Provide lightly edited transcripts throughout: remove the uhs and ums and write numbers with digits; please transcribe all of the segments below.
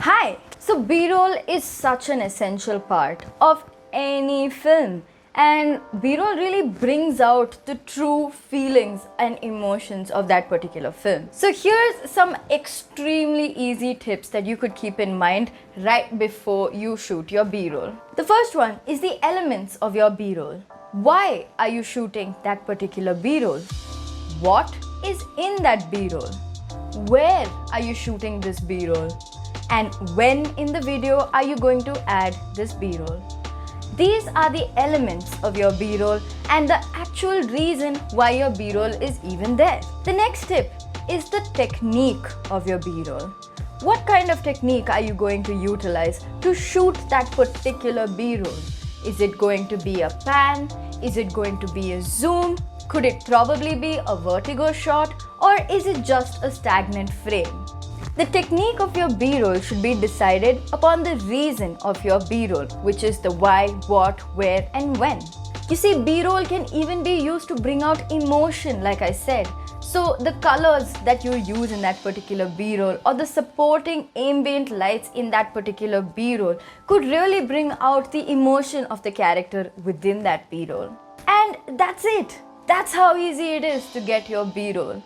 Hi! So B-roll is such an essential part of any film, and B-roll really brings out the true feelings and emotions of that particular film. So here's some extremely easy tips that you could keep in mind right before you shoot your B-roll. The first one is the elements of your B-roll. Why are you shooting that particular B-roll? What is in that B-roll? Where are you shooting this B-roll? And when in the video are you going to add this B-roll? These are the elements of your B-roll and the actual reason why your B-roll is even there. The next tip is the technique of your B-roll. What kind of technique are you going to utilize to shoot that particular B-roll? Is it going to be a pan? Is it going to be a zoom? Could it probably be a vertigo shot? Or is it just a stagnant frame? The technique of your B-roll should be decided upon the reason of your B-roll, which is the why, what, where and when. You see, B-roll can even be used to bring out emotion, like I said. So the colors that you use in that particular B-roll or the supporting ambient lights in that particular B-roll could really bring out the emotion of the character within that B-roll. And that's it. That's how easy it is to get your B-roll.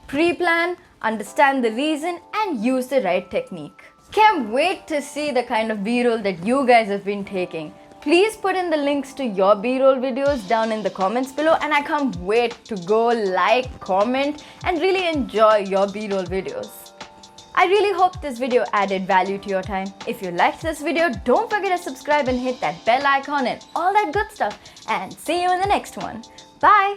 Pre-plan, understand the reason and use the right technique. Can't wait to see the kind of B-roll that you guys have been taking. Please put in the links to your B-roll videos down in the comments below, and I can't wait to go like, comment and really enjoy your B-roll videos. I really hope this video added value to your time. If you liked this video, don't forget to subscribe and hit that bell icon and all that good stuff. And see you in the next one. Bye!